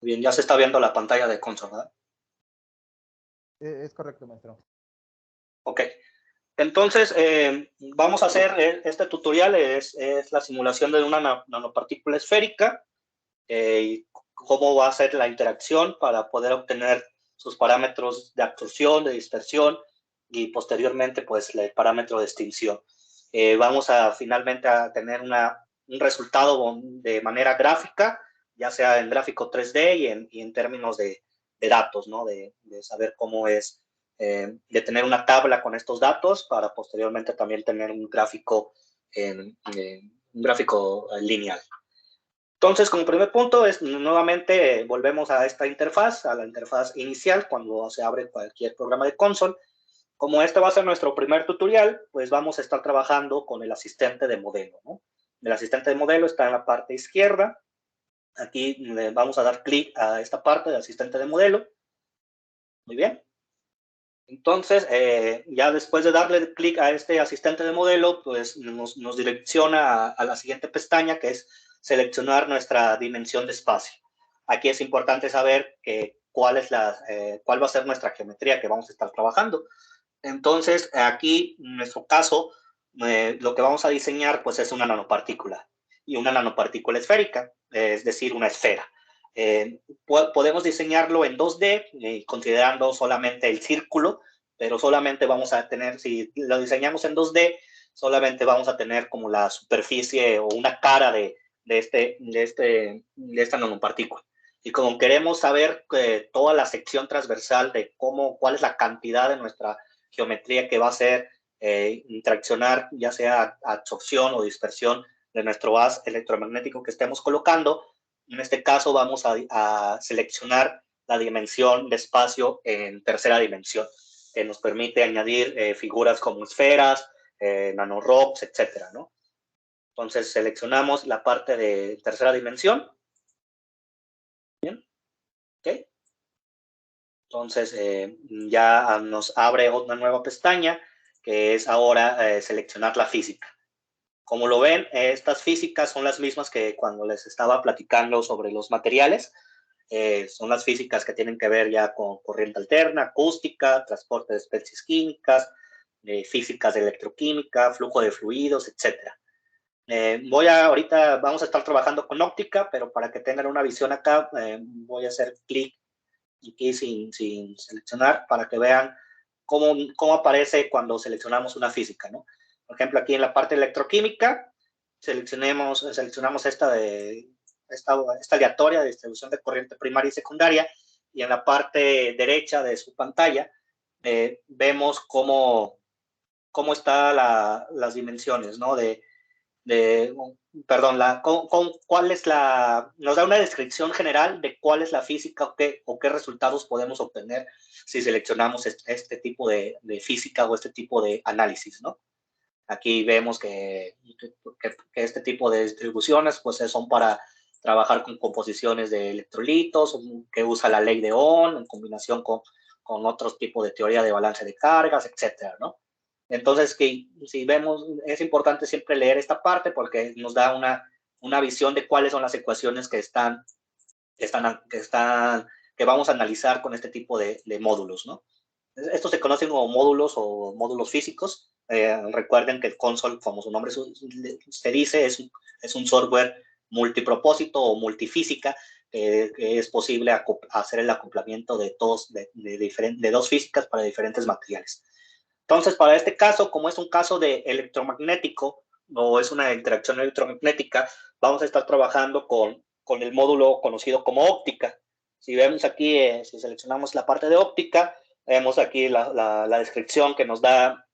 Bien, ya se está viendo la pantalla de console, ¿verdad? Es correcto, maestro. Ok. Entonces, vamos a hacer este tutorial, es la simulación de una nanopartícula esférica y cómo va a ser la interacción para poder obtener sus parámetros de absorción, de dispersión y posteriormente, pues, el parámetro de extinción. Vamos a finalmente a tener un resultado de manera gráfica, ya sea en gráfico 3D y en términos de datos, ¿no? De saber cómo es, de tener una tabla con estos datos para posteriormente también tener un gráfico lineal. Entonces, como primer punto, es nuevamente volvemos a esta interfaz, a la interfaz inicial cuando se abre cualquier programa de console. Como este va a ser nuestro primer tutorial, pues vamos a estar trabajando con el asistente de modelo, ¿no? El asistente de modelo está en la parte izquierda. Aquí le vamos a dar clic a esta parte del asistente de modelo. Muy bien. Entonces, ya después de darle clic a este asistente de modelo, pues nos direcciona a la siguiente pestaña, que es seleccionar nuestra dimensión de espacio. Aquí es importante saber cuál va a ser nuestra geometría que vamos a estar trabajando. Entonces, aquí, en nuestro caso, lo que vamos a diseñar, pues, es una nanopartícula y una nanopartícula esférica, es decir, una esfera. Podemos diseñarlo en 2D, considerando solamente el círculo, pero solamente vamos a tener, si lo diseñamos en 2D, solamente vamos a tener como la superficie o una cara de esta nanopartícula. Y como queremos saber toda la sección transversal de cuál es la cantidad de nuestra geometría que va a ser interaccionar, ya sea absorción o dispersión de nuestro haz electromagnético que estemos colocando, en este caso vamos a seleccionar la dimensión de espacio en tercera dimensión, que nos permite añadir figuras como esferas, nanorocks, etcétera, ¿no? Entonces seleccionamos la parte de tercera dimensión. Bien. Ok. Entonces ya nos abre una nueva pestaña que es ahora seleccionar la física. Como lo ven, estas físicas son las mismas que cuando les estaba platicando sobre los materiales. Son las físicas que tienen que ver ya con corriente alterna, acústica, transporte de especies químicas, físicas de electroquímica, flujo de fluidos, etc. Ahorita vamos a estar trabajando con óptica, pero para que tengan una visión acá, voy a hacer clic aquí sin seleccionar para que vean cómo aparece cuando seleccionamos una física, ¿no? Por ejemplo, aquí en la parte electroquímica, seleccionamos esta aleatoria de distribución de corriente primaria y secundaria, y en la parte derecha de su pantalla vemos cómo están las dimensiones, ¿no? Perdón, cuál es nos da una descripción general de cuál es la física o qué resultados podemos obtener si seleccionamos este tipo de física o este tipo de análisis, ¿no? Aquí vemos que este tipo de distribuciones pues son para trabajar con composiciones de electrolitos, que usa la ley de Ohm en combinación con otros tipos de teoría de balance de cargas, etcétera, ¿no? Entonces, si vemos, es importante siempre leer esta parte porque nos da una visión de cuáles son las ecuaciones que vamos a analizar con este tipo de módulos, ¿no? Estos se conocen como módulos físicos. Recuerden que el console, como su nombre se dice, es un software multipropósito o multifísica, que es posible hacer el acoplamiento de dos físicas para diferentes materiales. Entonces, para este caso, como es un caso de electromagnético o es una interacción electromagnética, vamos a estar trabajando con el módulo conocido como óptica. Si vemos aquí, si seleccionamos la parte de óptica, vemos aquí la descripción que nos da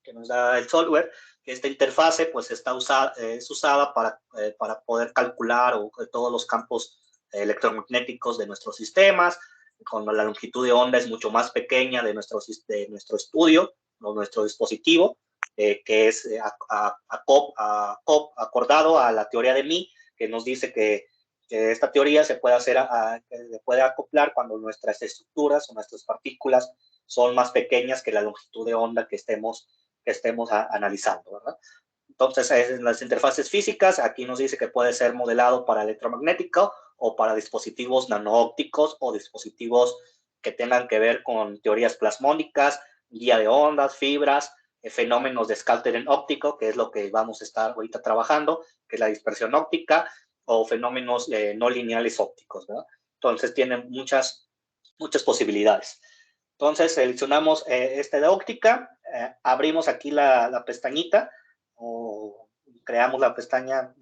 el software, que esta interfase pues es usada para poder calcular todos los campos electromagnéticos de nuestros sistemas, con la longitud de onda es mucho más pequeña de nuestro estudio, o nuestro dispositivo, que es acordado a la teoría de Mie, que nos dice que esta teoría se puede acoplar cuando nuestras estructuras o nuestras partículas son más pequeñas que la longitud de onda que estemos analizando, ¿verdad? Entonces, en las interfaces físicas, aquí nos dice que puede ser modelado para electromagnético o para dispositivos nanoópticos o dispositivos que tengan que ver con teorías plasmónicas, guía de ondas, fibras, fenómenos de scattering óptico, que es lo que vamos a estar ahorita trabajando, que es la dispersión óptica, o fenómenos no lineales ópticos, ¿verdad? Entonces tienen muchas posibilidades. Entonces seleccionamos este de óptica, abrimos aquí la pestañita, o creamos la pestaña,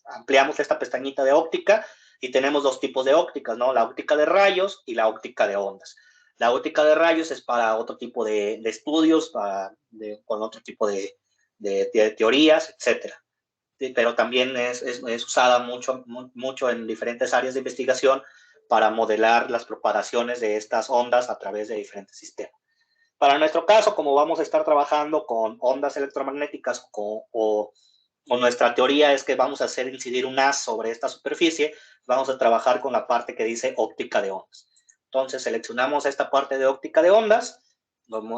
ampliamos esta pestañita de óptica, y tenemos dos tipos de ópticas, ¿no? La óptica de rayos y la óptica de ondas. La óptica de rayos es para otro tipo de estudios, con otro tipo de teorías, etcétera. Pero también es usada mucho en diferentes áreas de investigación para modelar las propagaciones de estas ondas a través de diferentes sistemas. Para nuestro caso, como vamos a estar trabajando con ondas electromagnéticas o nuestra teoría es que vamos a hacer incidir un haz sobre esta superficie, vamos a trabajar con la parte que dice óptica de ondas. Entonces seleccionamos esta parte de óptica de ondas,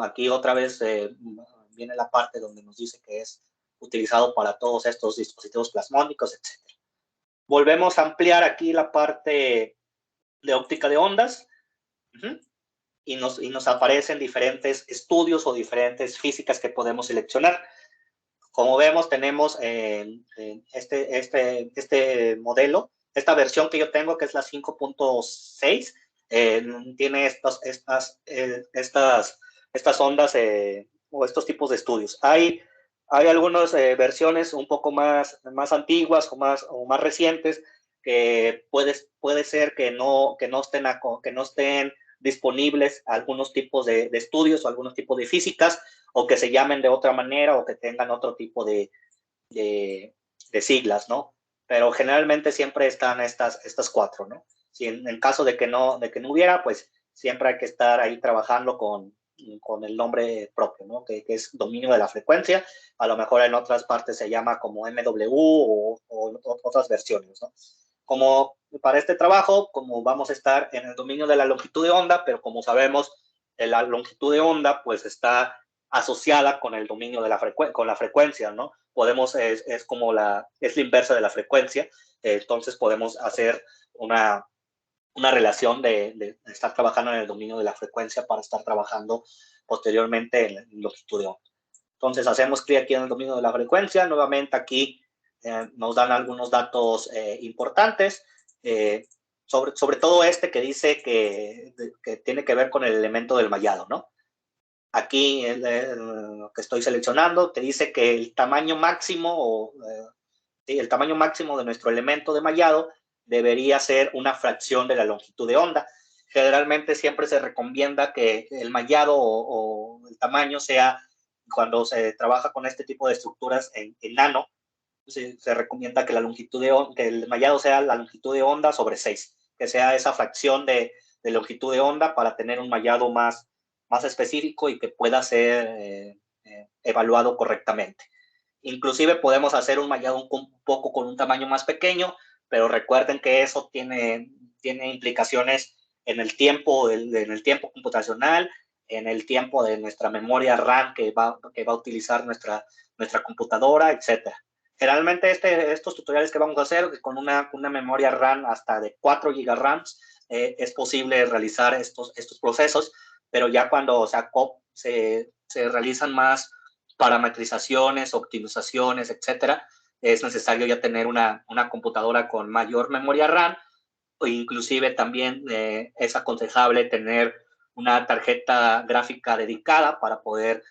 aquí otra vez viene la parte donde nos dice que es utilizado para todos estos dispositivos plasmónicos, etc. Volvemos a ampliar aquí la parte de óptica de ondas, y nos aparecen diferentes estudios o diferentes físicas que podemos seleccionar. Como vemos, tenemos este modelo, esta versión que yo tengo, que es la 5.6, tiene estas ondas o estos tipos de estudios. Hay algunas versiones un poco más antiguas o más recientes que puede ser que no estén disponibles algunos tipos de estudios o algunos tipos de físicas, o que se llamen de otra manera, o que tengan otro tipo de siglas, ¿no? Pero generalmente siempre están estas cuatro, ¿no? Si en caso de que no hubiera, pues siempre hay que estar ahí trabajando con el nombre propio, ¿no? Que es dominio de la frecuencia. A lo mejor en otras partes se llama como MW o otras versiones, ¿no? Como para este trabajo, como vamos a estar en el dominio de la longitud de onda, pero como sabemos, la longitud de onda pues está asociada con el dominio de la frecuencia, ¿no? Es como es la inversa de la frecuencia, entonces podemos hacer una relación de estar trabajando en el dominio de la frecuencia para estar trabajando posteriormente en longitud de onda. Entonces hacemos clic aquí en el dominio de la frecuencia, nuevamente aquí nos dan algunos datos importantes, sobre todo este que dice que tiene que ver con el elemento del mallado, ¿no? Aquí lo que estoy seleccionando te dice que el tamaño máximo el tamaño máximo de nuestro elemento de mallado debería ser una fracción de la longitud de onda. Generalmente siempre se recomienda que el mallado o el tamaño sea, cuando se trabaja con este tipo de estructuras en nano, se recomienda que que el mallado sea la longitud de onda sobre 6, que sea esa fracción de longitud de onda para tener un mallado más específico y que pueda ser evaluado correctamente. Inclusive podemos hacer un mallado un poco con un tamaño más pequeño, pero recuerden que eso tiene implicaciones en el tiempo computacional, en el tiempo de nuestra memoria RAM que va a utilizar nuestra computadora, etcétera. Generalmente estos tutoriales que vamos a hacer con una memoria RAM hasta de 4 GB RAM, es posible realizar estos procesos, pero ya cuando se realizan más parametrizaciones, optimizaciones, etcétera, es necesario ya tener una computadora con mayor memoria RAM, o inclusive también es aconsejable tener una tarjeta gráfica dedicada para poder,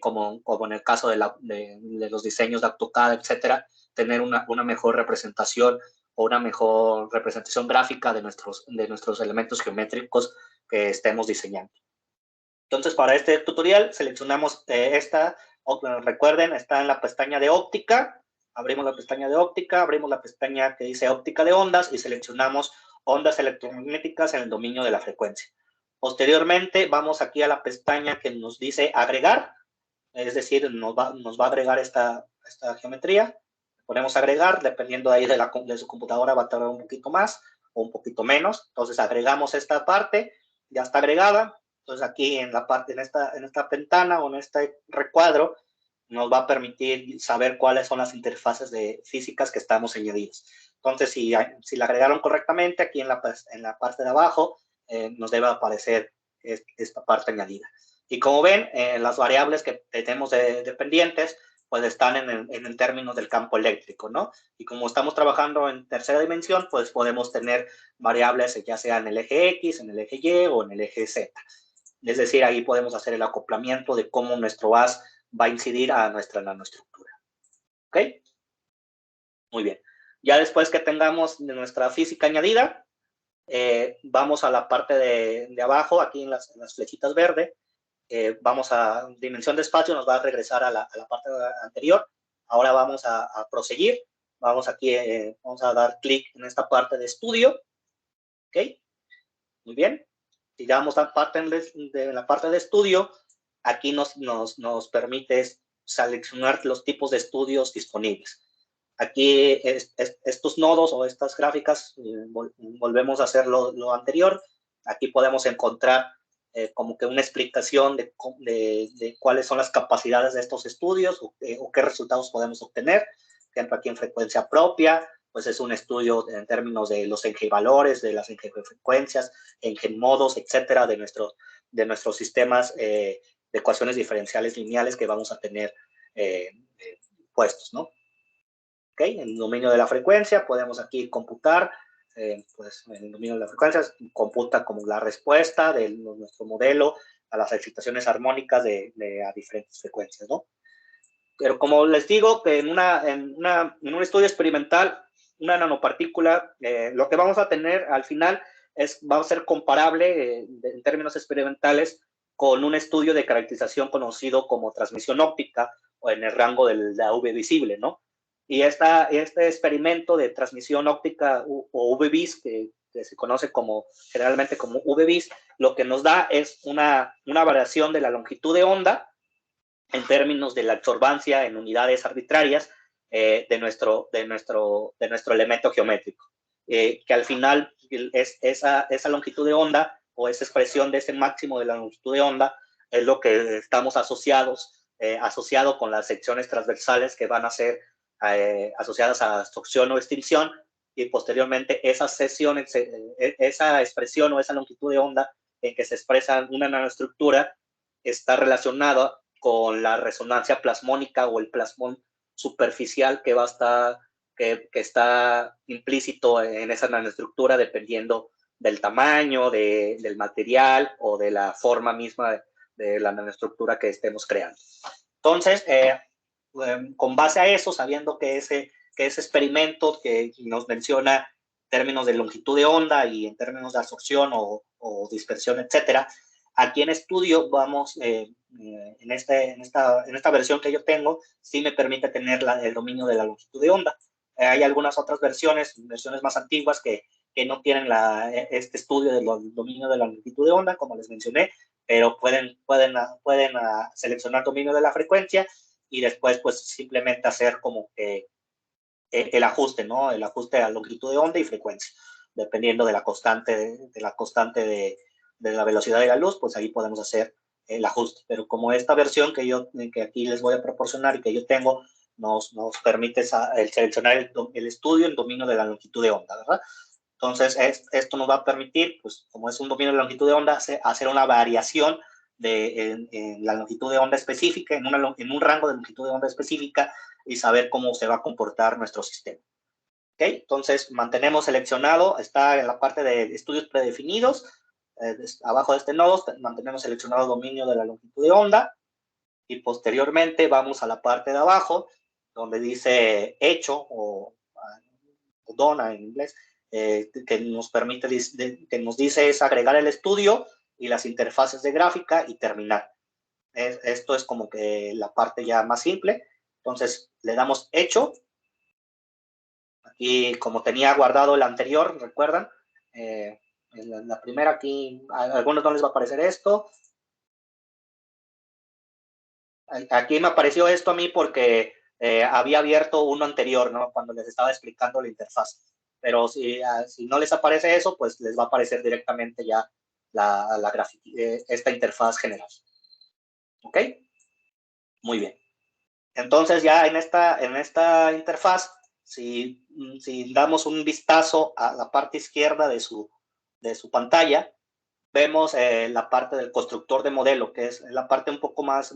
como en el caso de los diseños de AutoCAD, etcétera, tener una mejor representación o una mejor representación gráfica de nuestros elementos geométricos que estemos diseñando. Entonces, para este tutorial seleccionamos recuerden, está en la pestaña de óptica, abrimos la pestaña de óptica, abrimos la pestaña que dice óptica de ondas y seleccionamos ondas electromagnéticas en el dominio de la frecuencia. Posteriormente, vamos aquí a la pestaña que nos dice agregar, es decir, nos va a agregar esta geometría. Ponemos agregar, dependiendo de ahí de su computadora va a tardar un poquito más o un poquito menos. Entonces agregamos esta parte, ya está agregada. Entonces aquí en esta ventana o en este recuadro nos va a permitir saber cuáles son las interfaces físicas que estamos añadidas. Entonces, si la agregaron correctamente, aquí en la parte de abajo nos debe aparecer esta parte añadida. Y como ven, las variables que tenemos dependientes, pues están en términos del campo eléctrico, ¿no? Y como estamos trabajando en tercera dimensión, pues podemos tener variables ya sea en el eje X, en el eje Y o en el eje Z. Es decir, ahí podemos hacer el acoplamiento de cómo nuestro haz va a incidir a nuestra nanoestructura. ¿Ok? Muy bien. Ya después que tengamos nuestra física añadida, vamos a la parte de abajo, aquí en las flechitas verdes. Vamos a dimensión de espacio, nos va a regresar a la parte anterior. Ahora vamos a proseguir. Vamos aquí, vamos a dar clic en esta parte de estudio. ¿Ok? Muy bien. Si damos la parte de estudio, aquí nos permite seleccionar los tipos de estudios disponibles. Aquí estos nodos o estas gráficas, volvemos a hacer lo anterior. Aquí podemos encontrar como que una explicación de cuáles son las capacidades de estos estudios o qué resultados podemos obtener. Por ejemplo, aquí en frecuencia propia, pues es un estudio en términos de los engevalores, de las engefrecuencias, engenmodos, etcétera, de nuestros sistemas de ecuaciones diferenciales lineales que vamos a tener puestos, ¿no? ¿Ok? En el dominio de la frecuencia podemos aquí computar, pues en el dominio de la frecuencia computa como la respuesta de nuestro modelo a las excitaciones armónicas a diferentes frecuencias, ¿no? Pero como les digo, que en un estudio experimental, una nanopartícula, lo que vamos a tener al final va a ser comparable en términos experimentales con un estudio de caracterización conocido como transmisión óptica o en el rango de la UV visible, ¿no? Y este experimento de transmisión óptica o UV-Vis, que se conoce generalmente como UV-Vis, lo que nos da es una variación de la longitud de onda en términos de la absorbancia en unidades arbitrarias de nuestro elemento geométrico. Que al final esa longitud de onda o esa expresión de ese máximo de la longitud de onda es lo que estamos asociado con las secciones transversales que van a ser asociadas a absorción o extinción, y posteriormente esa expresión o esa longitud de onda en que se expresa una nanoestructura está relacionada con la resonancia plasmónica o el plasmón superficial que está implícito en esa nanoestructura dependiendo del tamaño, del material o de la forma misma de la nanoestructura que estemos creando. Entonces, con base a eso, sabiendo que ese experimento que nos menciona en términos de longitud de onda y en términos de absorción o dispersión, etcétera, aquí en estudio vamos, en esta versión que yo tengo, sí me permite tener el dominio de la longitud de onda. Hay algunas otras versiones más antiguas que no tienen este estudio del dominio de la longitud de onda, como les mencioné, pero pueden seleccionar dominio de la frecuencia y después pues simplemente hacer como que el ajuste, ¿no? El ajuste a longitud de onda y frecuencia, dependiendo de la constante de la velocidad de la luz, pues ahí podemos hacer el ajuste. Pero como esta versión que aquí les voy a proporcionar y que yo tengo, nos permite seleccionar el estudio en dominio de la longitud de onda, ¿verdad? Entonces, esto nos va a permitir, pues como es un dominio de longitud de onda, hacer una variación en la longitud de onda específica, en un rango de longitud de onda específica, y saber cómo se va a comportar nuestro sistema. ¿Ok? Entonces, mantenemos seleccionado, está en la parte de estudios predefinidos, abajo de este nodo, mantenemos seleccionado dominio de la longitud de onda, y posteriormente vamos a la parte de abajo, donde dice hecho, o done en inglés, que nos permite, que nos dice es agregar el estudio y las interfaces de gráfica y terminar. Esto es como que la parte ya más simple. Entonces, le damos hecho. Aquí, como tenía guardado el anterior, ¿recuerdan? La primera aquí, a algunos no les va a aparecer esto. Aquí me apareció esto a mí porque había abierto uno anterior, ¿no? Cuando les estaba explicando la interfaz. Pero si no les aparece eso, pues les va a aparecer directamente ya esta interfaz general. ¿Ok? Muy bien. Entonces ya en esta interfaz, si damos un vistazo a la parte izquierda de su pantalla, vemos la parte del constructor de modelo, que es la parte un poco más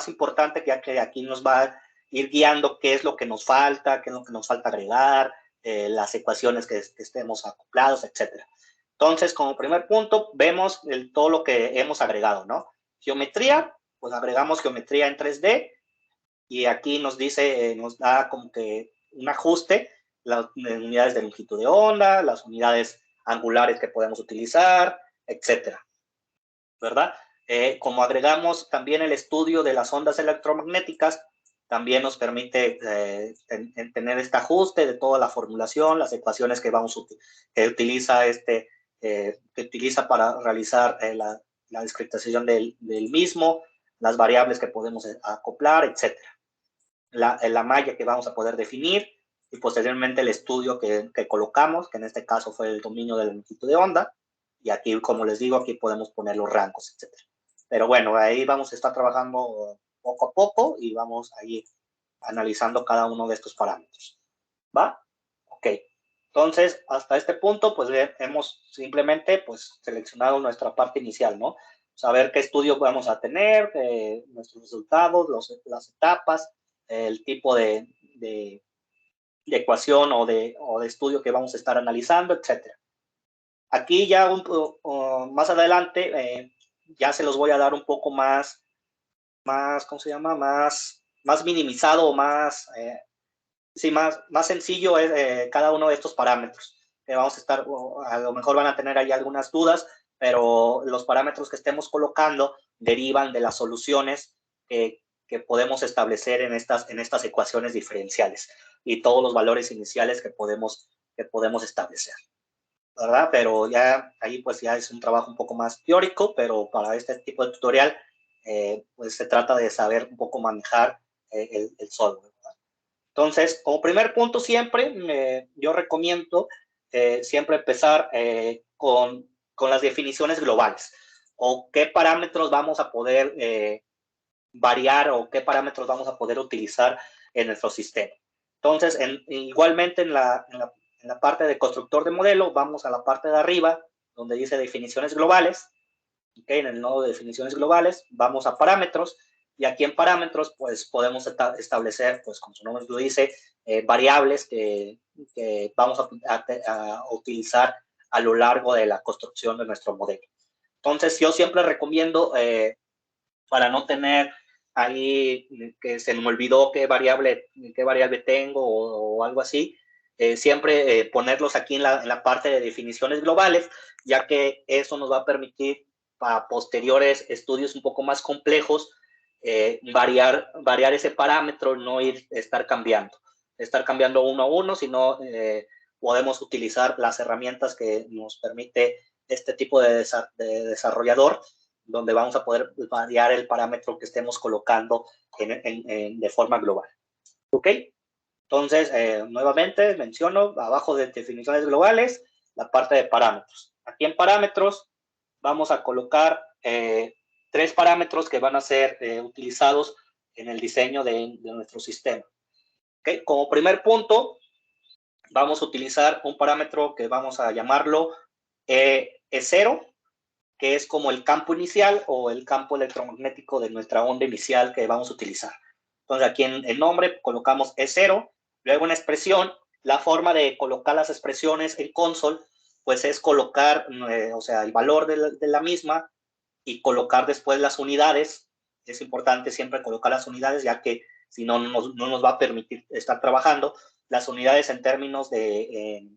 importante, ya que aquí nos va a ir guiando qué es lo que nos falta, qué es lo que nos falta agregar, las ecuaciones que estemos acoplados, etcétera. Entonces, como primer punto, vemos todo lo que hemos agregado, ¿no? Geometría, pues agregamos geometría en 3D, y aquí nos dice, nos da como que un ajuste, las unidades de longitud de onda, las unidades angulares que podemos utilizar, etcétera, ¿verdad? Como agregamos también el estudio de las ondas electromagnéticas, también nos permite tener este ajuste de toda la formulación, las ecuaciones que que utiliza para realizar la discretización del mismo, las variables que podemos acoplar, etcétera. La malla que vamos a poder definir y posteriormente el estudio que colocamos, que en este caso fue el dominio de la longitud de onda, y aquí, como les digo, aquí podemos poner los rangos, etcétera. Pero bueno, ahí vamos a estar trabajando poco a poco y vamos a ir analizando cada uno de estos parámetros. ¿Va? Ok. Entonces, hasta este punto, pues hemos simplemente pues, seleccionado nuestra parte inicial, ¿no? Saber qué estudio vamos a tener, nuestros resultados, las etapas, el tipo de ecuación o de estudio que vamos a estar analizando, etcétera. Aquí ya más adelante ya se los voy a dar un poco más ¿cómo se llama? Más minimizado o sí, más sencillo es cada uno de estos parámetros. Que vamos a estar, a lo mejor van a tener ahí algunas dudas, pero los parámetros que estemos colocando derivan de las soluciones que podemos establecer en estas ecuaciones diferenciales y todos los valores iniciales que podemos establecer, ¿verdad? Pero ya ahí pues ya es un trabajo un poco más teórico, pero para este tipo de tutorial pues se trata de saber un poco manejar el software, ¿verdad? Entonces, como primer punto siempre, yo recomiendo siempre empezar con las definiciones globales o qué parámetros vamos a poder variar o qué parámetros vamos a poder utilizar en nuestro sistema. Entonces, igualmente en la parte de constructor de modelo, vamos a la parte de arriba, donde dice definiciones globales. ¿Okay? En el nodo de definiciones globales, vamos a parámetros, y aquí en parámetros, pues podemos establecer, pues como su nombre lo dice, variables que vamos a utilizar a lo largo de la construcción de nuestro modelo. Entonces, yo siempre recomiendo, para no tener ahí que se me olvidó qué variable tengo o algo así, siempre ponerlos aquí en la parte de definiciones globales, ya que eso nos va a permitir para posteriores estudios un poco más complejos variar ese parámetro, no estar cambiando uno a uno, sino podemos utilizar las herramientas que nos permite este tipo de desarrollador, donde vamos a poder variar el parámetro que estemos colocando de forma global. ¿Ok? Entonces, nuevamente menciono, abajo de definiciones globales, la parte de parámetros. Aquí en parámetros vamos a colocar 3 parámetros que van a ser utilizados en el diseño de nuestro sistema. ¿Okay? Como primer punto, vamos a utilizar un parámetro que vamos a llamarlo E0, que es como el campo inicial o el campo electromagnético de nuestra onda inicial que vamos a utilizar. Entonces, aquí en el nombre colocamos E0, luego una expresión. La forma de colocar las expresiones en console, pues es colocar, o sea, el valor de la misma y colocar después las unidades. Es importante siempre colocar las unidades, ya que si no, no nos va a permitir estar trabajando las unidades en términos de,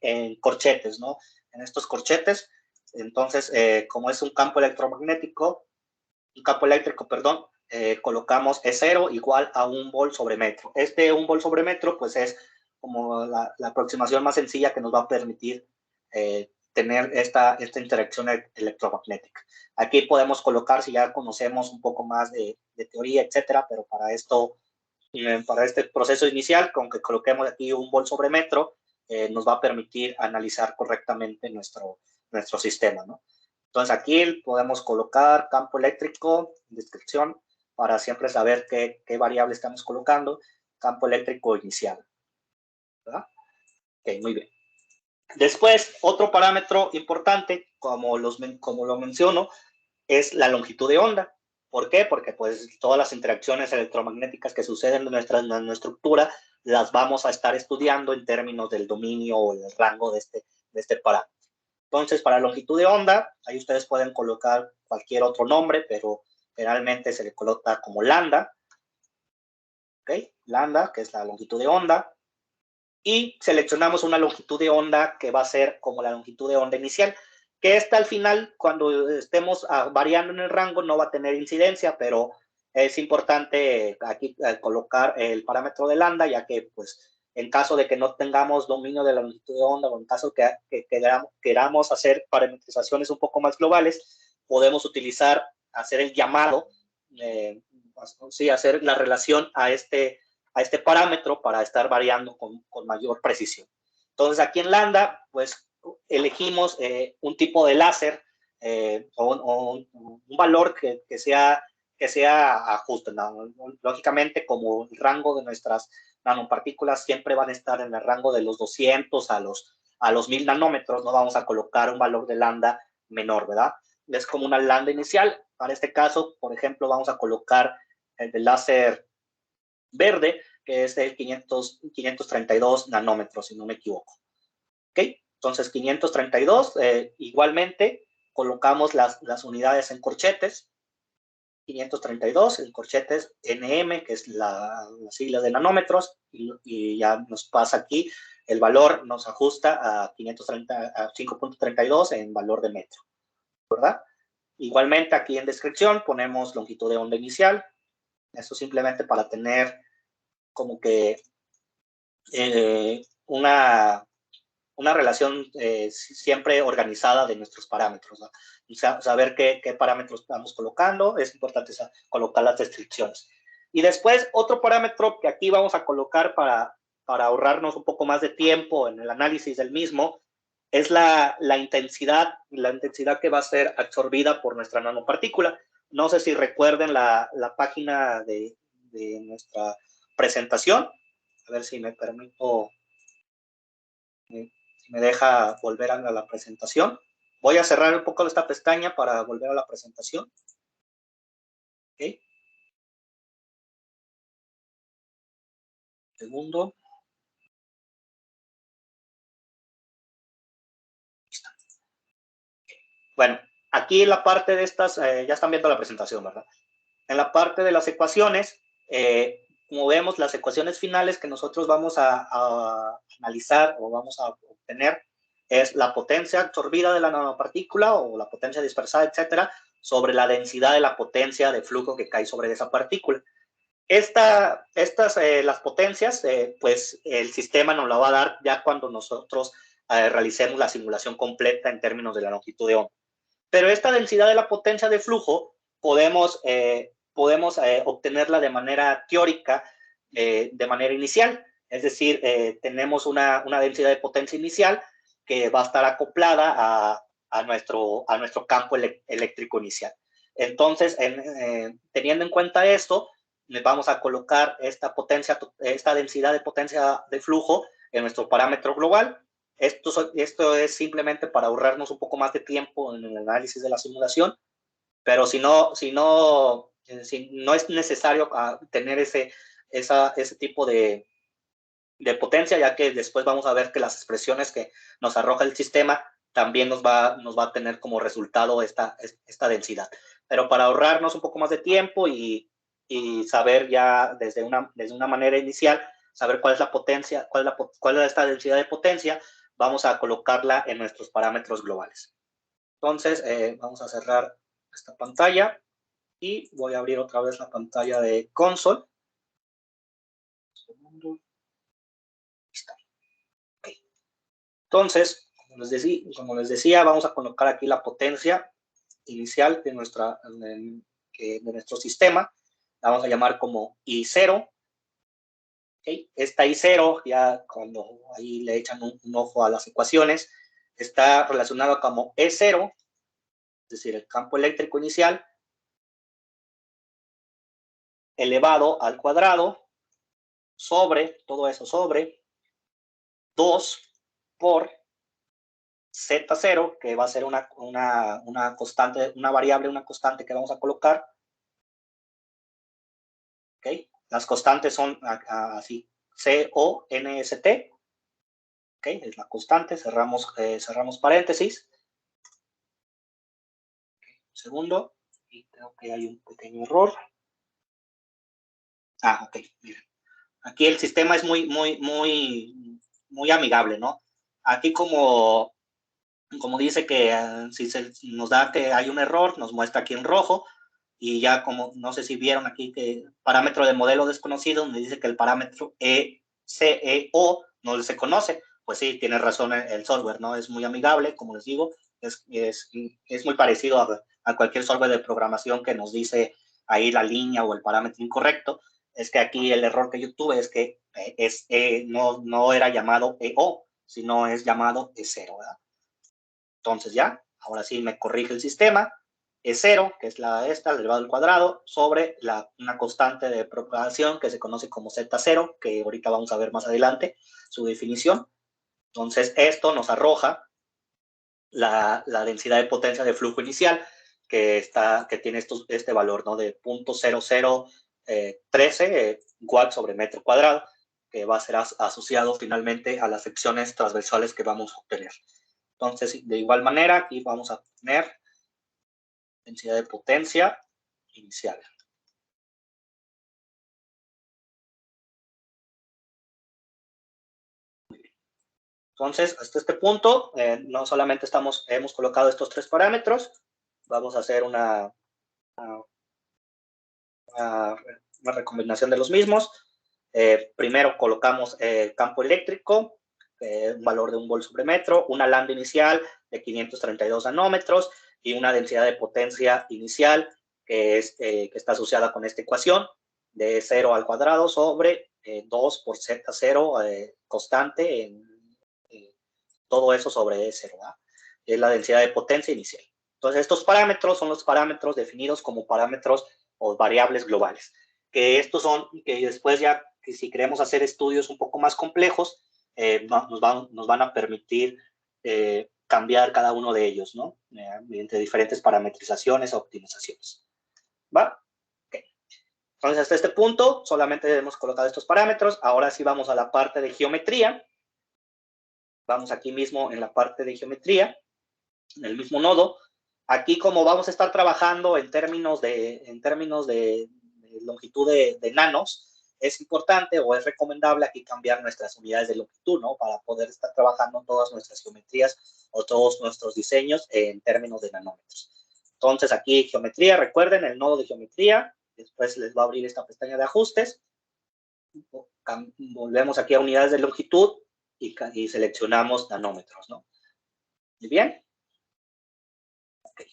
en corchetes, ¿no? En estos corchetes. Entonces, como es un campo eléctrico, colocamos E0 igual a 1 volt sobre metro. 1 volt sobre metro, pues es como la aproximación más sencilla que nos va a permitir tener esta interacción electromagnética. Aquí podemos colocar, si ya conocemos un poco más de teoría, etcétera, pero para este proceso inicial, con que coloquemos aquí 1 volt sobre metro, nos va a permitir analizar correctamente nuestro sistema, ¿no? Entonces aquí podemos colocar campo eléctrico, descripción, para siempre saber qué variable estamos colocando, campo eléctrico inicial, ¿verdad? Ok, muy bien. Después, otro parámetro importante, como lo menciono, es la longitud de onda. ¿Por qué? Porque pues todas las interacciones electromagnéticas que suceden en nuestra estructura las vamos a estar estudiando en términos del dominio o el rango de este parámetro. Entonces, para longitud de onda, ahí ustedes pueden colocar cualquier otro nombre, pero generalmente se le coloca como lambda, ¿ok? Lambda, que es la longitud de onda, y seleccionamos una longitud de onda que va a ser como la longitud de onda inicial, que esta al final, cuando estemos variando en el rango, no va a tener incidencia, pero es importante aquí colocar el parámetro de lambda, ya que pues en caso de que no tengamos dominio de la longitud de onda o en caso que queramos hacer parametrizaciones un poco más globales, podemos utilizar, hacer el llamado, sí, hacer la relación a este parámetro para estar variando con mayor precisión. Entonces, aquí en Lambda, pues elegimos un tipo de láser o un valor que sea ajuste, ¿no? Lógicamente, como el rango de nuestras nanopartículas siempre van a estar en el rango de los 200 a los 1000 nanómetros, no vamos a colocar un valor de lambda menor, ¿verdad? Es como una lambda inicial. Para este caso, por ejemplo, vamos a colocar el de láser verde, que es de 532 nanómetros, si no me equivoco. ¿Ok? Entonces, 532, igualmente, colocamos las unidades en corchetes. 532 en corchetes NM, que es las siglas de nanómetros, y ya nos pasa aquí, el valor nos ajusta a 5.32 en valor de metro, ¿verdad? Igualmente, aquí en descripción ponemos longitud de onda inicial. Esto simplemente para tener como que una relación siempre organizada de nuestros parámetros, ¿no? Y saber qué parámetros estamos colocando, es importante colocar las descripciones. Y después, otro parámetro que aquí vamos a colocar para ahorrarnos un poco más de tiempo en el análisis del mismo, es la intensidad que va a ser absorbida por nuestra nanopartícula. No sé si recuerden la página de nuestra presentación. A ver si me permito, si me deja volver a la presentación. Voy a cerrar un poco esta pestaña para volver a la presentación. ¿Ok? Segundo. Bueno, aquí en la parte de estas, ya están viendo la presentación, ¿verdad? En la parte de las ecuaciones, como vemos, las ecuaciones finales que nosotros vamos a analizar o vamos a obtener es la potencia absorbida de la nanopartícula o la potencia dispersada, etcétera, sobre la densidad de la potencia de flujo que cae sobre esa partícula. Las potencias, pues el sistema nos la va a dar ya cuando nosotros realicemos la simulación completa en términos de la longitud de onda. Pero esta densidad de la potencia de flujo podemos obtenerla de manera teórica, de manera inicial. Es decir, tenemos una densidad de potencia inicial que va a estar acoplada a nuestro campo eléctrico inicial. Entonces, teniendo en cuenta esto, le vamos a colocar esta densidad de potencia de flujo en nuestro parámetro global. Esto es simplemente para ahorrarnos un poco más de tiempo en el análisis de la simulación, pero si no es necesario tener ese tipo de potencia, ya que después vamos a ver que las expresiones que nos arroja el sistema también nos va a tener como resultado esta densidad. Pero para ahorrarnos un poco más de tiempo y saber ya desde una manera inicial, saber cuál es la potencia, cuál es esta densidad de potencia, vamos a colocarla en nuestros parámetros globales. Entonces, vamos a cerrar esta pantalla y voy a abrir otra vez la pantalla de console. Un segundo. Está. Okay. Entonces, como les decía, vamos a colocar aquí la potencia inicial de nuestro sistema. La vamos a llamar como I0. ¿Okay? Esta I0, ya cuando ahí le echan un ojo a las ecuaciones, está relacionada como E0, es decir, el campo eléctrico inicial, elevado al cuadrado sobre, todo eso sobre 2 por Z0, que va a ser una constante, una variable, una constante que vamos a colocar. ¿Okay? Las constantes son así, C-O-N-S-T. ¿Okay? Es la constante, cerramos paréntesis. Un segundo, y creo que hay un pequeño error. Ok, miren. Aquí el sistema es muy amigable, ¿no? Aquí como dice que si nos da que hay un error, nos muestra aquí en rojo, y ya como, no sé si vieron aquí que parámetro de modelo desconocido, me dice que el parámetro CEO no se conoce. Pues sí, tiene razón el software, ¿no? Es muy amigable, como les digo, es muy parecido a cualquier software de programación que nos dice ahí la línea o el parámetro incorrecto. Es que aquí el error que yo tuve es que no era llamado EO, sino es llamado E0, ¿verdad? Entonces ya, ahora sí me corrige el sistema, E0, que es esta, elevado al cuadrado, sobre una constante de propagación que se conoce como Z0, que ahorita vamos a ver más adelante su definición. Entonces esto nos arroja la densidad de potencia de flujo inicial, que tiene este valor, ¿no? De 0.0013 watts sobre metro cuadrado, que va a ser asociado finalmente a las secciones transversales que vamos a obtener. Entonces, de igual manera, aquí vamos a poner densidad de potencia inicial. Entonces, hasta este punto, no solamente hemos colocado estos tres parámetros, vamos a hacer una recombinación de los mismos. Primero colocamos el campo eléctrico, un valor de 1 volt sobre metro, una lambda inicial de 532 nanómetros y una densidad de potencia inicial que está asociada con esta ecuación de 0 al cuadrado sobre 2 por Z0 constante en todo eso sobre 0, ¿verdad? Es la densidad de potencia inicial. Entonces, estos parámetros son los parámetros definidos como parámetros o variables globales, que estos son, que después ya, que si queremos hacer estudios un poco más complejos, nos van a permitir cambiar cada uno de ellos, ¿no? Mediante diferentes parametrizaciones o optimizaciones. ¿Va? Okay. Entonces, hasta este punto, solamente hemos colocado estos parámetros. Ahora sí vamos a la parte de geometría. Vamos aquí mismo en la parte de geometría, en el mismo nodo. Aquí, como vamos a estar trabajando en términos de longitud de nanos, es importante o es recomendable aquí cambiar nuestras unidades de longitud, ¿no? Para poder estar trabajando todas nuestras geometrías o todos nuestros diseños en términos de nanómetros. Entonces, aquí geometría, recuerden el nodo de geometría. Después les va a abrir esta pestaña de ajustes. Volvemos aquí a unidades de longitud y seleccionamos nanómetros, ¿no? Muy bien. Okay.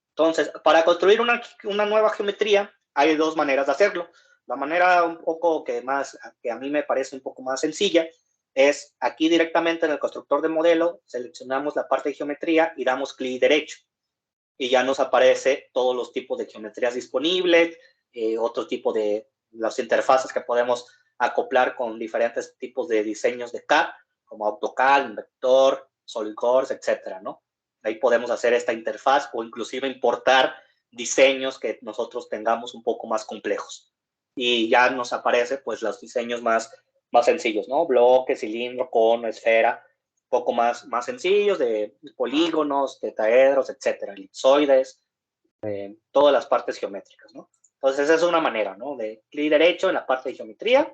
Entonces, para construir una nueva geometría, hay dos maneras de hacerlo. La manera un poco que a mí me parece un poco más sencilla es aquí directamente en el constructor de modelo, seleccionamos la parte de geometría y damos clic derecho. Y ya nos aparece todos los tipos de geometrías disponibles, otro tipo de las interfaces que podemos acoplar con diferentes tipos de diseños de CAD, como AutoCAD, Inventor, SolidWorks, etcétera, ¿no? Ahí podemos hacer esta interfaz o inclusive importar diseños que nosotros tengamos un poco más complejos. Y ya nos aparece, pues, los diseños más sencillos, ¿no? Bloque, cilindro, cono, esfera, un poco más sencillos, de polígonos, tetraedros, etcétera, elipsoides, todas las partes geométricas, ¿no? Entonces, esa es una manera, ¿no? De clic derecho en la parte de geometría,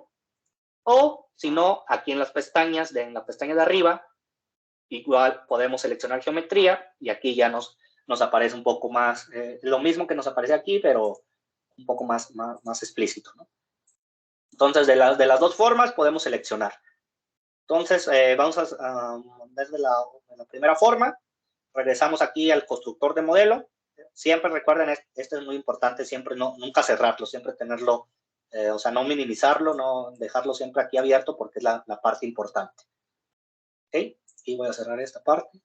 o si no, aquí en las pestañas, en la pestaña de arriba, igual podemos seleccionar geometría y aquí ya nos aparece un poco más, lo mismo que nos aparece aquí, pero un poco más explícito, ¿no? Entonces, de las dos formas podemos seleccionar. Entonces, vamos a desde la primera forma, regresamos aquí al constructor de modelo. Siempre recuerden, esto es muy importante, siempre nunca cerrarlo, siempre tenerlo, o sea, no minimizarlo, no dejarlo siempre aquí abierto porque es la parte importante. ¿Ok? Y voy a cerrar esta parte.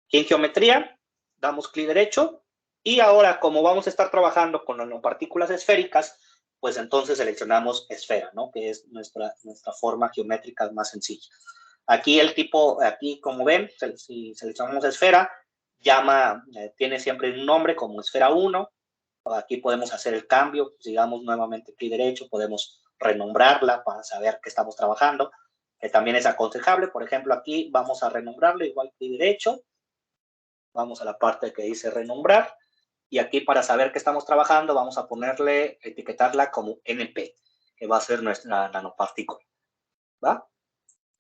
Aquí en geometría, damos clic derecho y ahora, como vamos a estar trabajando con nanopartículas esféricas, pues entonces seleccionamos esfera, ¿no? Que es nuestra forma geométrica más sencilla. Aquí el tipo, aquí como ven, si seleccionamos esfera, tiene siempre un nombre como esfera 1. Aquí podemos hacer el cambio, digamos nuevamente clic derecho, podemos renombrarla para saber que estamos trabajando, que también es aconsejable. Por ejemplo, aquí vamos a renombrarlo, igual clic derecho, vamos a la parte que dice renombrar, y aquí para saber que estamos trabajando vamos a ponerle, etiquetarla como NP, que va a ser nuestra nanopartícula, ¿va?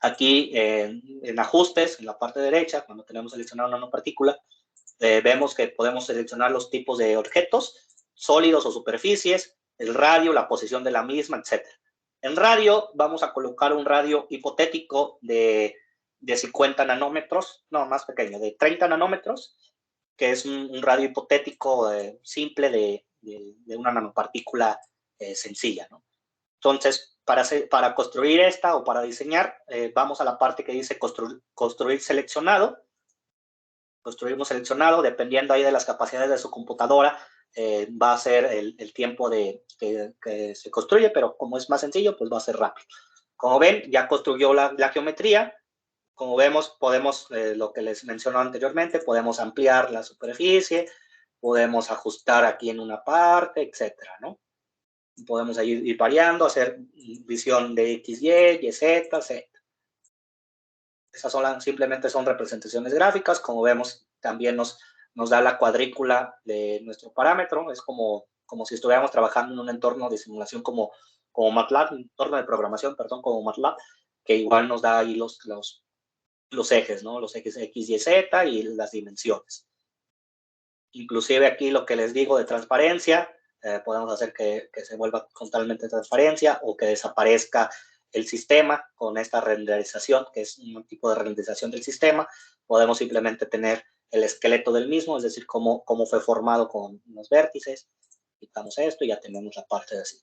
Aquí en ajustes, en la parte derecha, cuando tenemos seleccionado una nanopartícula, vemos que podemos seleccionar los tipos de objetos, sólidos o superficies, el radio, la posición de la misma, etc. En radio vamos a colocar un radio hipotético de 50 nanómetros, no, más pequeño, de 30 nanómetros, que es un radio hipotético simple de una nanopartícula sencilla, ¿no? Entonces, para construir esta o para diseñar, vamos a la parte que dice construir seleccionado. Construimos seleccionado, dependiendo ahí de las capacidades de su computadora, va a ser el tiempo que se construye, pero como es más sencillo, pues va a ser rápido. Como ven, ya construyó la geometría. Como vemos, podemos, lo que les mencionó anteriormente, podemos ampliar la superficie, podemos ajustar aquí en una parte, etcétera, ¿no? Podemos ir variando, hacer visión de X, Y, Z, Z. Esas simplemente son representaciones gráficas. Como vemos, también nos da la cuadrícula de nuestro parámetro. Es como si estuviéramos trabajando en un entorno de simulación como MATLAB, un entorno de programación, perdón, como MATLAB, que igual nos da ahí los ejes, ¿no? Los ejes X, Y, Z y las dimensiones. Inclusive aquí lo que les digo de transparencia, podemos hacer que se vuelva totalmente transparencia o que desaparezca el sistema con esta renderización, que es un tipo de renderización del sistema. Podemos simplemente tener el esqueleto del mismo, es decir, cómo fue formado con los vértices. Quitamos esto y ya tenemos la parte de así.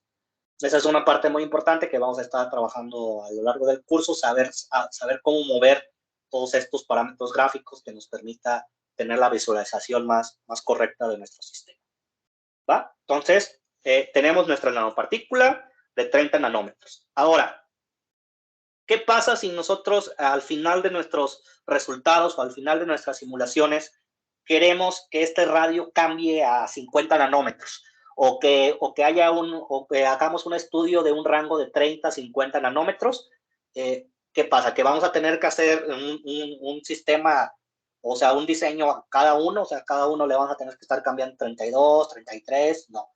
Esa es una parte muy importante que vamos a estar trabajando a lo largo del curso, saber cómo mover todos estos parámetros gráficos que nos permita tener la visualización más correcta de nuestro sistema. ¿Va? Entonces, tenemos nuestra nanopartícula de 30 nanómetros. Ahora, ¿qué pasa si nosotros al final de nuestros resultados o al final de nuestras simulaciones queremos que este radio cambie a 50 nanómetros? O que hagamos un estudio de un rango de 30 a 50 nanómetros. ¿Qué pasa? Que vamos a tener que hacer un sistema, o sea, un diseño a cada uno, o sea, a cada uno le vamos a tener que estar cambiando 32, 33, no.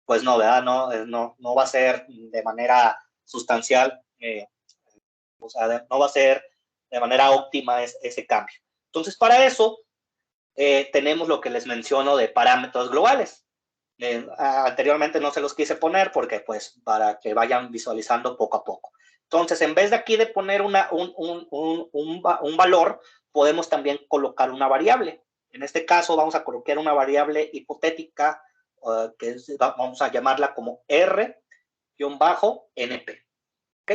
Pues no, ¿verdad? No va a ser de manera sustancial, o sea, no va a ser de manera óptima ese cambio. Entonces, para eso, tenemos lo que les menciono de parámetros globales. Anteriormente no se los quise poner porque, pues, para que vayan visualizando poco a poco. Entonces, en vez de aquí de poner un valor, podemos también colocar una variable. En este caso, vamos a colocar una variable hipotética, vamos a llamarla como R-NP. ¿Ok?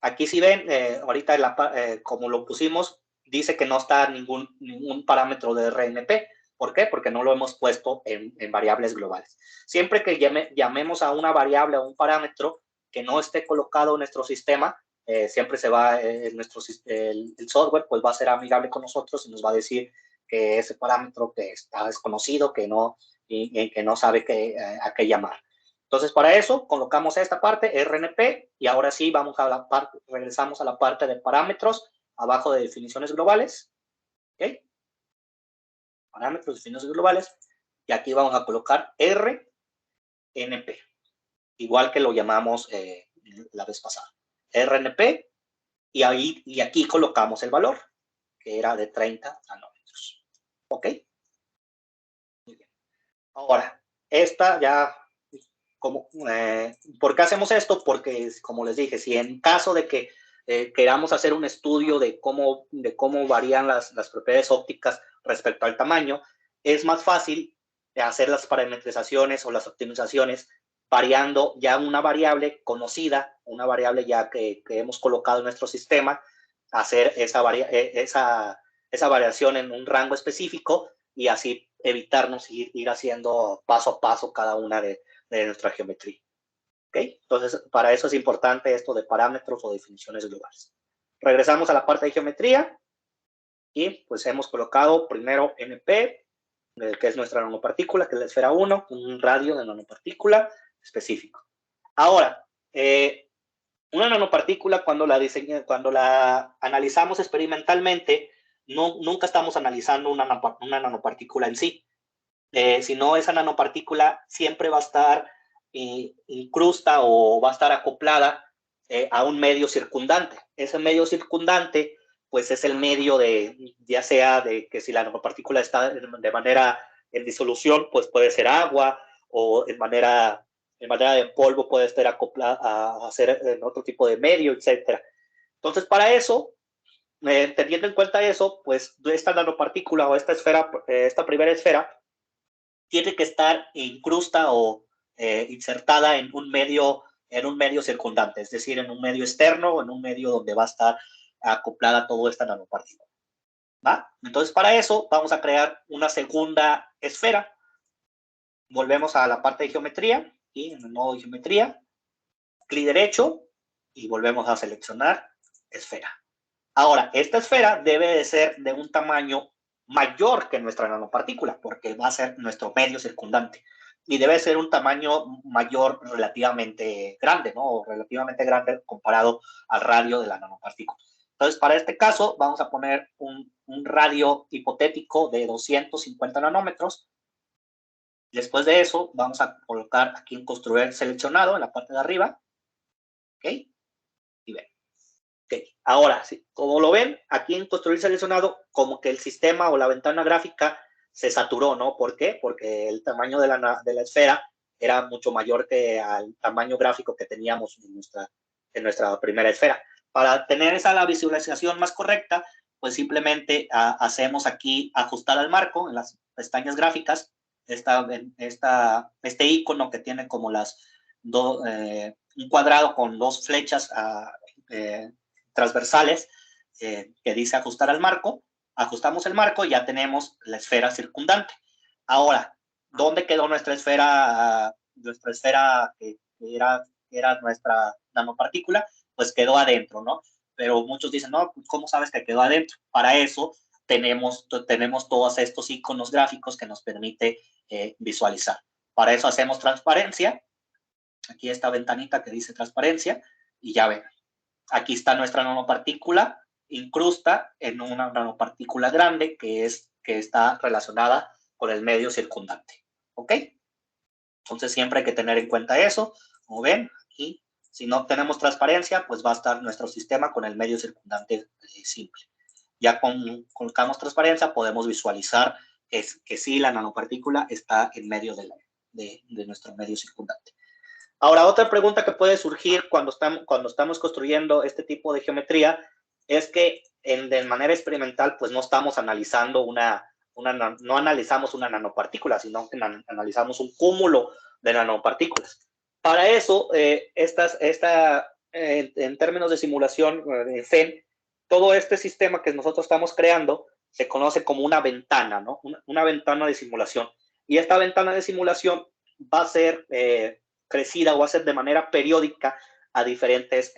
Aquí si ven, ahorita como lo pusimos, dice que no está ningún parámetro de RNP. ¿Por qué? Porque no lo hemos puesto en variables globales. Siempre que llamemos a una variable o un parámetro que no esté colocado en nuestro sistema, siempre se va, el software pues va a ser amigable con nosotros y nos va a decir que ese parámetro que está desconocido, que no sabe a qué llamar. Entonces, para eso, colocamos esta parte, RNP, y ahora sí vamos a regresamos a la parte de parámetros, abajo de definiciones globales. ¿Ok? Parámetros, definiciones globales, y aquí vamos a colocar RNP, igual que lo llamamos la vez pasada. RNP, y aquí colocamos el valor, que era de 30 nanómetros. ¿Ok? Muy bien. Ahora, esta ya... ¿Por qué hacemos esto? Porque, como les dije, si en caso de que queramos hacer un estudio de cómo varían las propiedades ópticas respecto al tamaño, es más fácil hacer las parametrizaciones o las optimizaciones variando ya una variable conocida, una variable ya que hemos colocado en nuestro sistema, hacer esa variación en un rango específico y así evitarnos ir haciendo paso a paso cada una de nuestra geometría. ¿Ok? Entonces, para eso es importante esto de parámetros o definiciones globales. Regresamos a la parte de geometría y pues hemos colocado primero NP, que es nuestra nanopartícula, que es la esfera 1, un radio de nanopartícula específico. Ahora, una nanopartícula cuando la analizamos experimentalmente, nunca estamos analizando una nanopartícula en sí, sino esa nanopartícula siempre va a estar incrusta o va a estar acoplada a un medio circundante. Ese medio circundante, pues es el medio de, ya sea de que si la nanopartícula está de manera en disolución, pues puede ser agua, o en manera de polvo puede estar acoplada a hacer en otro tipo de medio, etcétera. Entonces, para eso, teniendo en cuenta eso, pues esta nanopartícula o esta esfera, esta primera esfera, tiene que estar incrusta o insertada en un medio circundante, es decir, en un medio externo o en un medio donde va a estar acoplada toda esta nanopartícula. ¿Va? Entonces, para eso vamos a crear una segunda esfera. Volvemos a la parte de geometría y en el modo de geometría, clic derecho y volvemos a seleccionar esfera. Ahora, esta esfera debe de ser de un tamaño mayor que nuestra nanopartícula, porque va a ser nuestro medio circundante. Y debe ser un tamaño mayor relativamente grande, ¿no? Relativamente grande comparado al radio de la nanopartícula. Entonces, para este caso, vamos a poner un radio hipotético de 250 nanómetros. Después de eso, vamos a colocar aquí en construir seleccionado en la parte de arriba. ¿Ok? Y ven. Okay. Ahora, sí, como lo ven, aquí en construir seleccionado, como que el sistema o la ventana gráfica se saturó, ¿no? ¿Por qué? Porque el tamaño de la esfera era mucho mayor que al tamaño gráfico que teníamos en nuestra primera esfera. Para tener la visualización más correcta, pues simplemente hacemos aquí ajustar al marco en las pestañas gráficas, este icono que tiene como un cuadrado con dos flechas transversales que dice ajustar al marco. Ajustamos el marco y ya tenemos la esfera circundante. Ahora, ¿dónde quedó nuestra esfera? Nuestra esfera que era nuestra nanopartícula, pues quedó adentro, ¿no? Pero muchos dicen, no, ¿cómo sabes que quedó adentro? Para eso tenemos todos estos iconos gráficos que nos permite visualizar. Para eso hacemos transparencia. Aquí esta ventanita que dice transparencia y ya ven. Aquí está nuestra nanopartícula incrusta en una nanopartícula grande que está relacionada con el medio circundante. ¿Ok? Entonces siempre hay que tener en cuenta eso. Como ven, aquí, si no tenemos transparencia, pues va a estar nuestro sistema con el medio circundante simple. Ya colocamos transparencia, podemos visualizar que sí, la nanopartícula está en medio de nuestro medio circundante. Ahora, otra pregunta que puede surgir cuando estamos construyendo este tipo de geometría es que de manera experimental, pues no estamos analizando no analizamos una nanopartícula, sino que analizamos un cúmulo de nanopartículas. Para eso, en términos de simulación, en FEM, todo este sistema que nosotros estamos creando se conoce como una ventana, ¿no? Una ventana de simulación. Y esta ventana de simulación va a ser crecida o va a ser de manera periódica a diferentes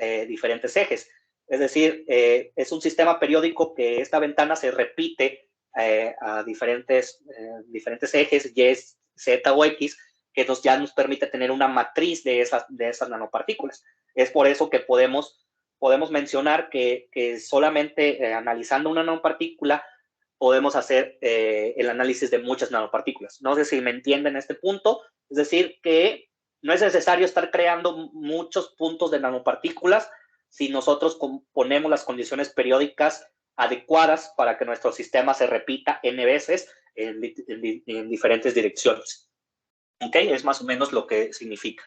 ejes. Es decir, es un sistema periódico que esta ventana se repite a diferentes ejes, Y, Z o X, que ya nos permite tener una matriz de esas nanopartículas. Es por eso que podemos mencionar que solamente analizando una nanopartícula podemos hacer el análisis de muchas nanopartículas. No sé si me entienden este punto, es decir, que no es necesario estar creando muchos puntos de nanopartículas si nosotros ponemos las condiciones periódicas adecuadas para que nuestro sistema se repita n veces en diferentes direcciones. ¿Ok? Es más o menos lo que significa.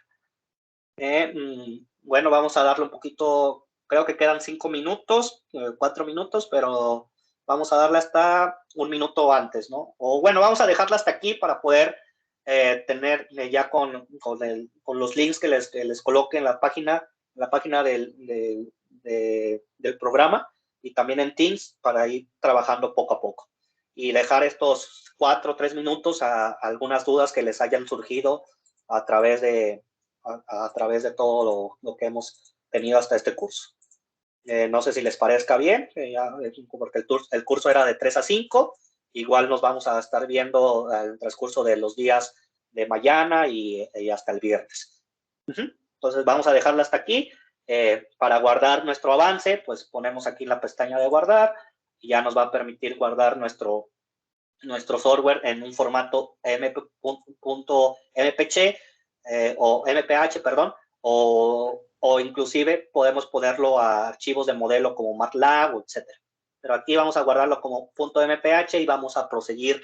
Bueno, vamos a darle un poquito, creo que quedan 5 minutos, 4 minutos, pero vamos a darle hasta un minuto antes, ¿no? O bueno, vamos a dejarla hasta aquí para poder tener ya con los links que les coloque en la página del programa y también en Teams para ir trabajando poco a poco. Y dejar estos 4 o 3 minutos a algunas dudas que les hayan surgido a través de a través de todo lo que hemos tenido hasta este curso. No sé si les parezca bien, porque el curso era de 3 a 5. Igual nos vamos a estar viendo el transcurso de los días de mañana y hasta el viernes. Entonces vamos a dejarla hasta aquí. Para guardar nuestro avance, pues ponemos aquí la pestaña de guardar y ya nos va a permitir guardar nuestro software en un formato MPG o MPH, perdón, o inclusive podemos ponerlo a archivos de modelo como MATLAB, etcétera. Pero aquí vamos a guardarlo como .mph y vamos a proseguir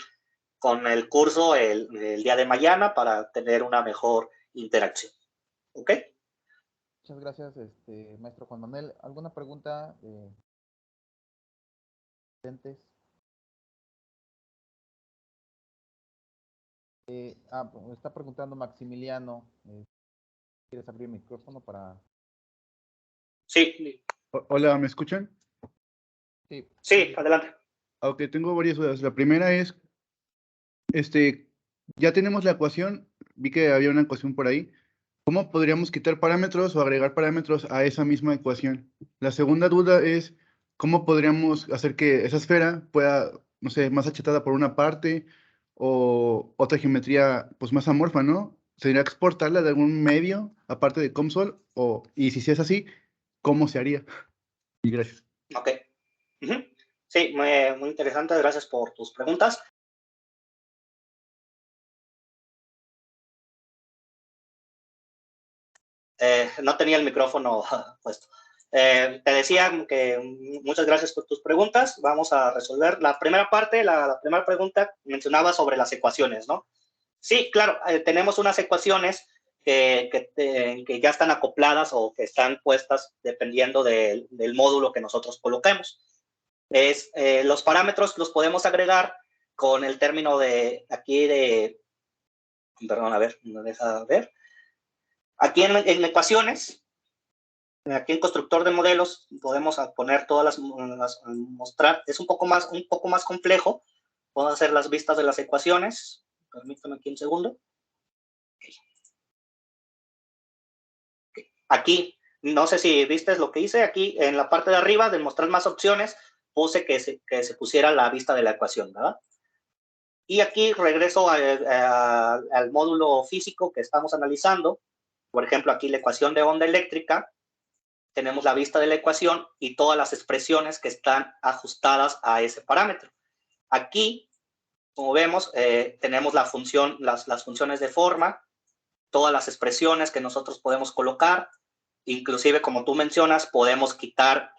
con el curso el día de mañana para tener una mejor interacción. ¿Ok? Muchas gracias, maestro Juan Manuel. ¿Alguna pregunta? Está preguntando Maximiliano. ¿Quieres abrir el micrófono para...? Sí. Hola, ¿me escuchan? Sí, adelante. Ok, tengo varias dudas. La primera es, ya tenemos la ecuación, vi que había una ecuación por ahí. ¿Cómo podríamos quitar parámetros o agregar parámetros a esa misma ecuación? La segunda duda es, ¿cómo podríamos hacer que esa esfera pueda, no sé, más achatada por una parte o otra geometría pues más amorfa, ¿no? ¿Sería exportarla de algún medio aparte de COMSOL? Y si es así, ¿cómo se haría? Y gracias. Ok. Sí, muy interesante. Gracias por tus preguntas. No tenía el micrófono puesto. Te decía que muchas gracias por tus preguntas. Vamos a resolver la primera parte. La primera pregunta mencionaba sobre las ecuaciones, ¿no? Sí, claro, tenemos unas ecuaciones que ya están acopladas o que están puestas dependiendo del módulo que nosotros coloquemos. Los parámetros los podemos agregar con el término de aquí de, perdón, a ver, me deja ver. Aquí en ecuaciones, aquí en constructor de modelos, podemos poner todas mostrar, es un poco más complejo. Puedo hacer las vistas de las ecuaciones. Permítame aquí un segundo. Aquí, no sé si viste lo que hice, aquí en la parte de arriba de mostrar más opciones, puse que se pusiera la vista de la ecuación, ¿verdad? Y aquí regreso al módulo físico que estamos analizando. Por ejemplo, aquí la ecuación de onda eléctrica. Tenemos la vista de la ecuación y todas las expresiones que están ajustadas a ese parámetro. Aquí, como vemos, tenemos las funciones de forma, todas las expresiones que nosotros podemos colocar. Inclusive, como tú mencionas, podemos quitar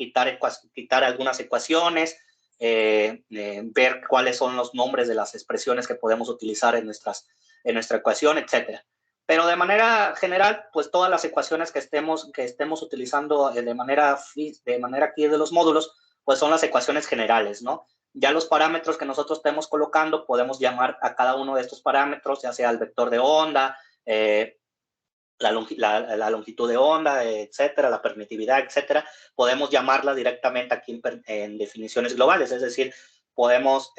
algunas ecuaciones, ver cuáles son los nombres de las expresiones que podemos utilizar en nuestra ecuación, etcétera. Pero de manera general, pues todas las ecuaciones que estemos utilizando de manera aquí de los módulos, pues son las ecuaciones generales, ¿no? Ya los parámetros que nosotros estemos colocando, podemos llamar a cada uno de estos parámetros, ya sea el vector de onda, la longitud de onda, etcétera, la permitividad, etcétera. Podemos llamarla directamente aquí en definiciones globales, es decir, podemos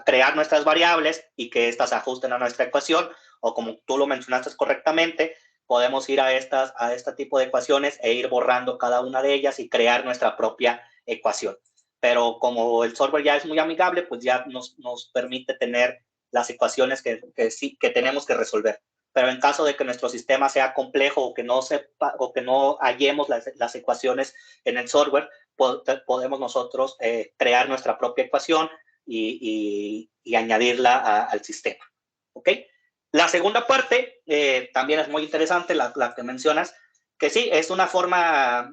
crear nuestras variables y que estas se ajusten a nuestra ecuación, o como tú lo mencionaste correctamente, podemos ir a este tipo de ecuaciones e ir borrando cada una de ellas y crear nuestra propia ecuación. Pero como el software ya es muy amigable, pues ya nos permite tener las ecuaciones que tenemos que resolver. Pero en caso de que nuestro sistema sea complejo o que no hallemos las ecuaciones en el software, podemos nosotros crear nuestra propia ecuación y añadirla al sistema. ¿Ok? La segunda parte también es muy interesante, la que mencionas, que sí, es una forma,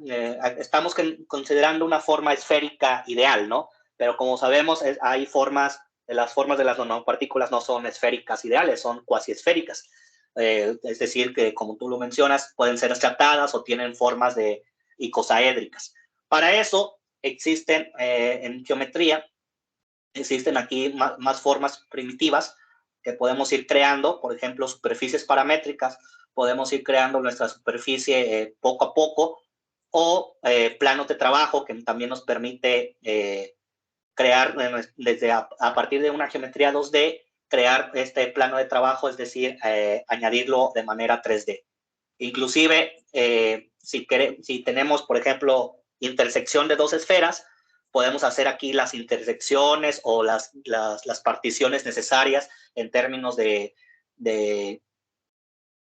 estamos considerando una forma esférica ideal, ¿no? Pero como sabemos, hay las formas de las nanopartículas no son esféricas ideales, son cuasi esféricas. Es decir, que como tú lo mencionas, pueden ser achatadas o tienen formas de icosaédricas. Para eso existen en geometría, existen aquí más formas primitivas que podemos ir creando, por ejemplo, superficies paramétricas, podemos ir creando nuestra superficie poco a poco, o planos de trabajo que también nos permite crear desde a partir de una geometría 2D, crear este plano de trabajo, es decir, añadirlo de manera 3D. Inclusive, si tenemos, por ejemplo, intersección de dos esferas, podemos hacer aquí las intersecciones o las particiones necesarias en términos de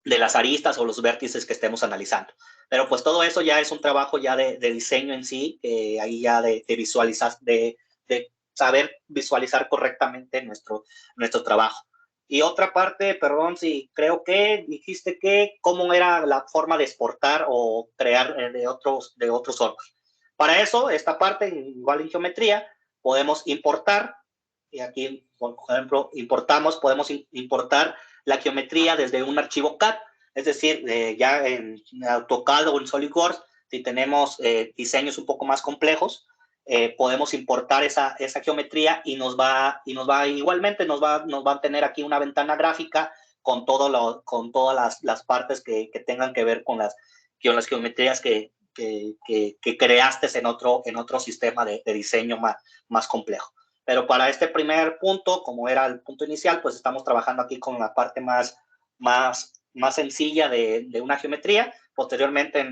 las aristas o los vértices que estemos analizando. Pero pues todo eso ya es un trabajo ya de diseño en sí, ahí ya de visualizar, de saber visualizar correctamente nuestro trabajo. Y otra parte, perdón, si creo que dijiste que cómo era la forma de exportar o crear de otros software. Para eso, esta parte, igual en geometría, podemos importar, y aquí, por ejemplo, podemos importar la geometría desde un archivo CAD, es decir, ya en AutoCAD o en SolidWorks, si tenemos diseños un poco más complejos, podemos importar esa geometría y nos va igualmente nos va a tener aquí una ventana gráfica con todas las partes que tengan que ver con las geometrías que creaste en otro sistema de diseño más complejo. Pero para este primer punto, como era el punto inicial, pues estamos trabajando aquí con la parte más sencilla de una geometría. Posteriormente,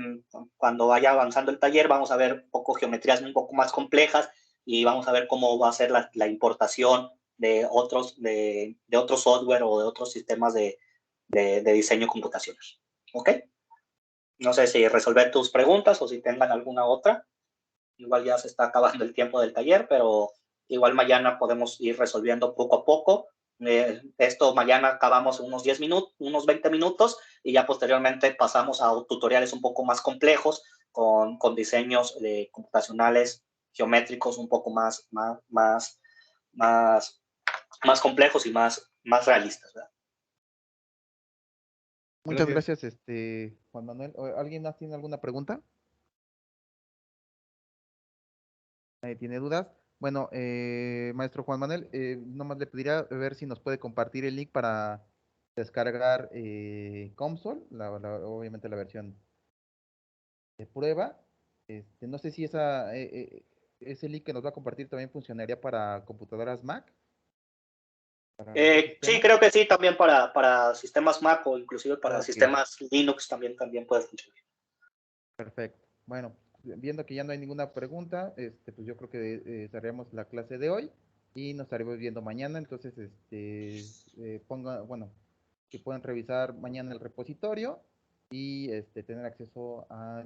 cuando vaya avanzando el taller, vamos a ver geometrías un poco más complejas y vamos a ver cómo va a ser la importación de otros software o de otros sistemas de diseño computacional. ¿Ok? No sé si resolver tus preguntas o si tengan alguna otra. Igual ya se está acabando el tiempo del taller, pero igual mañana podemos ir resolviendo poco a poco. Esto mañana acabamos unos 10 minutos, unos 20 minutos y ya posteriormente pasamos a tutoriales un poco más complejos con diseños computacionales geométricos un poco más complejos y más realistas, ¿verdad? Muchas gracias, Juan Manuel. ¿Alguien más tiene alguna pregunta? ¿Nadie tiene dudas? Bueno, maestro Juan Manuel, nomás le pediría ver si nos puede compartir el link para descargar COMSOL, obviamente la versión de prueba. No sé si ese link que nos va a compartir también funcionaría para computadoras Mac. Sí, creo que sí, también para sistemas Mac o inclusive para sistemas Linux también puede funcionar. Perfecto. Bueno, viendo que ya no hay ninguna pregunta, pues yo creo que cerraremos la clase de hoy y nos estaremos viendo mañana. Entonces, bueno, que puedan revisar mañana el repositorio y tener acceso a